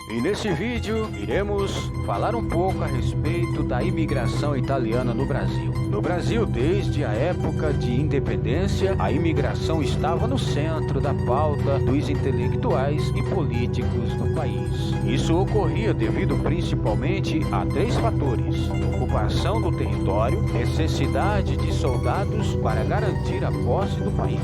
E nesse vídeo iremos falar um pouco a respeito da imigração italiana no Brasil. No Brasil, desde a época de independência, a imigração estava no centro da pauta dos intelectuais e políticos do país. Isso ocorria devido principalmente a três fatores: ocupação do território, necessidade de soldados para garantir a posse do país,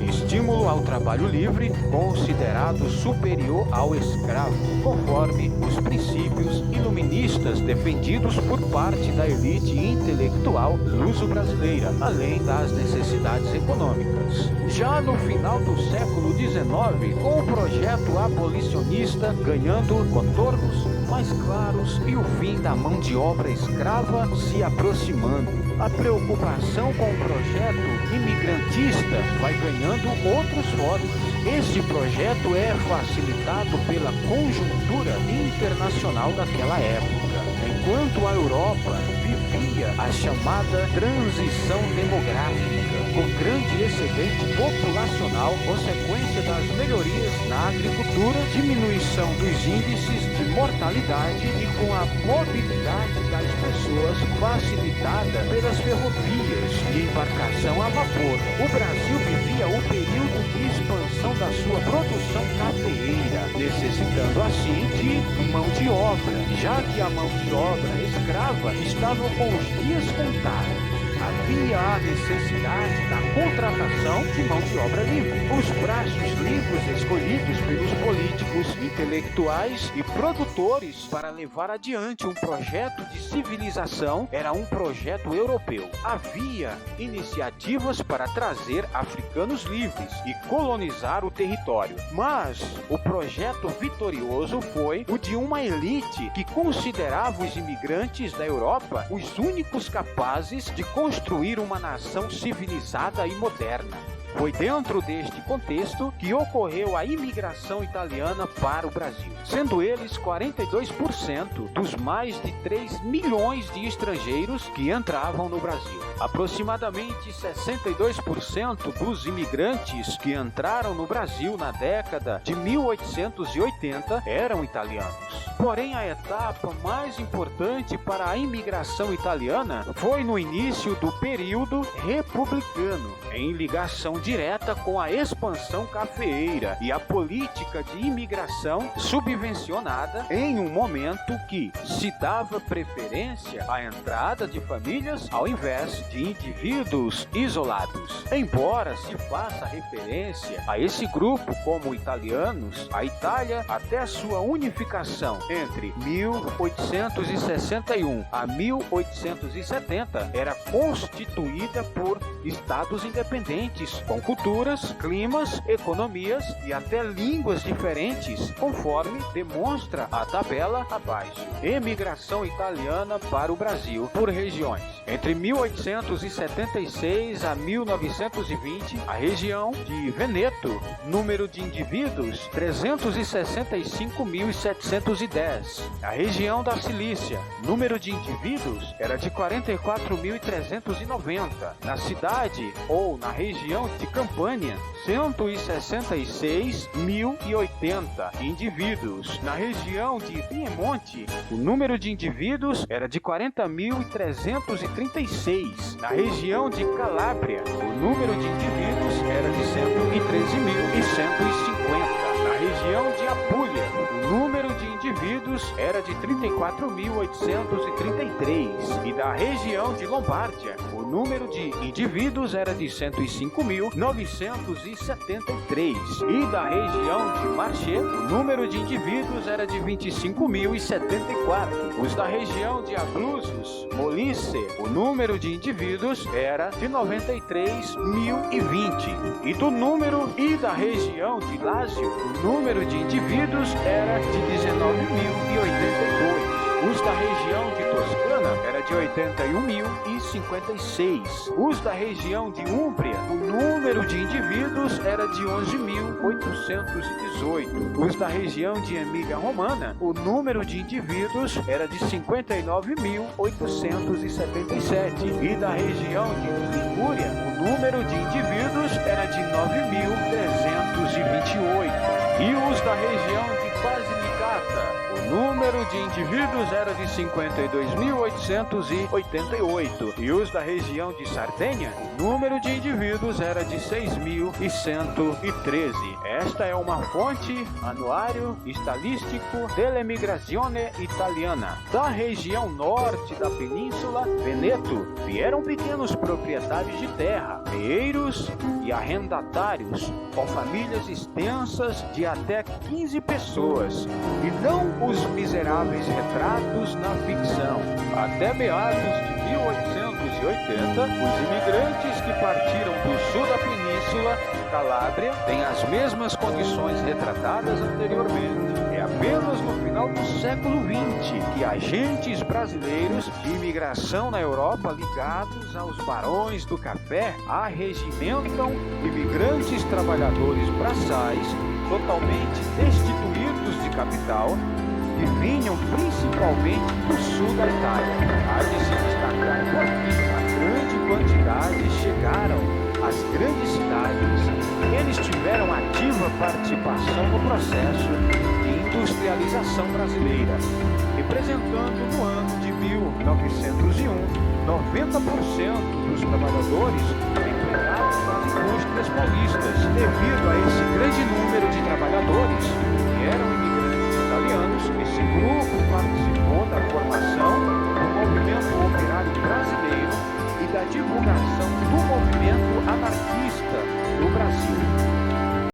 estímulo ao trabalho livre, considerado superior ao escravo, conforme os princípios iluministas defendidos por parte da elite intelectual luso-brasileira, além das necessidades econômicas. Já no final do século XIX, com o projeto abolicionista ganhando contornos mais claros e o fim da mão de obra escrava se aproximando, a preocupação com o projeto imigrantista vai ganhando outras formas. Este projeto é facilitado pela conjuntura internacional daquela época. Enquanto a Europa vivia a chamada transição demográfica, com grande excedente populacional, consequência das melhorias na agricultura, diminuição dos índices de mortalidade e com a mobilidade das pessoas facilitada pelas ferrovias de embarcação a vapor, o Brasil vivia o período de expansão da sua produção cafeeira, necessitando assim de mão de obra, já que a mão de obra escrava estava com os dias contados. Havia a necessidade da contratação de mão de obra livre. Os braços livres escolhidos pelos políticos, intelectuais e produtores para levar adiante um projeto de civilização era um projeto europeu. Havia iniciativas para trazer africanos livres e colonizar o território. Mas o projeto vitorioso foi o de uma elite que considerava os imigrantes da Europa os únicos capazes de construir uma nação civilizada e moderna. Foi dentro deste contexto que ocorreu a imigração italiana para o Brasil, sendo eles 42% dos mais de 3 milhões de estrangeiros que entravam no Brasil. Aproximadamente 62% dos imigrantes que entraram no Brasil na década de 1880 eram italianos. Porém, a etapa mais importante para a imigração italiana foi no início do período republicano, em ligação direta com a expansão cafeeira e a política de imigração subvencionada em um momento que se dava preferência à entrada de famílias ao invés de indivíduos isolados. Embora se faça referência a esse grupo como italianos, a Itália, até a sua unificação entre 1861 a 1870, era constituída por estados independentes, com culturas, climas, economias e até línguas diferentes, conforme demonstra a tabela abaixo. Emigração italiana para o Brasil por regiões. Entre 1876 a 1920, a região de Veneto, número de indivíduos 365.710. A região da Cilícia, número de indivíduos era de 44.390. Na cidade ou na região de Campânia, 166.080 indivíduos. Na região de Piemonte, o número de indivíduos era de 40.336. Na região de Calábria, o número de indivíduos era de 113.150. Na região de Apulia, o número de indivíduos era de 34.833. E da região de Lombardia, o número de indivíduos era de 105.973. E da região de Marche, o número de indivíduos era de 25.074. Os da região de Abruzos, Molise, o número de indivíduos era de 93.020. E da região de Lazio, o número de indivíduos era de 19.082. Os da região de Toscana era de 81.056. Os da região de Úmbria, o número de indivíduos era de 11.818. Os da região de Emília-Romana, o número de indivíduos era de 59.877. E da região de Ligúria, o número de indivíduos era de 9.328. E os da região de Basilicata, O número de indivíduos era de 52.888 e os da região de Sardenha, o número de indivíduos era de 6.113. Esta é uma fonte, Anuário Statistico dell'Emigrazione Italiana. Da região norte da Península Veneto vieram pequenos proprietários de terra, meeiros e arrendatários, com famílias extensas de até 15 pessoas, e não os miseráveis retratos na ficção. Até meados de 1880, os imigrantes que partiram do sul da península Calábria têm as mesmas condições retratadas anteriormente. É apenas no final do século XX que agentes brasileiros de imigração na Europa ligados aos barões do café arregimentam imigrantes trabalhadores braçais totalmente destituídos de capital que vinham principalmente do sul da Itália. Há de se destacar que a grande quantidade chegaram às grandes cidades. Eles tiveram ativa participação no processo de industrialização brasileira, representando no ano de 1901 90% dos trabalhadores empregados nas indústrias paulistas. Devido a esse grande número de trabalhadores que eram imigrantes italianos, esse grupo participou da formação do movimento operário brasileiro e da divulgação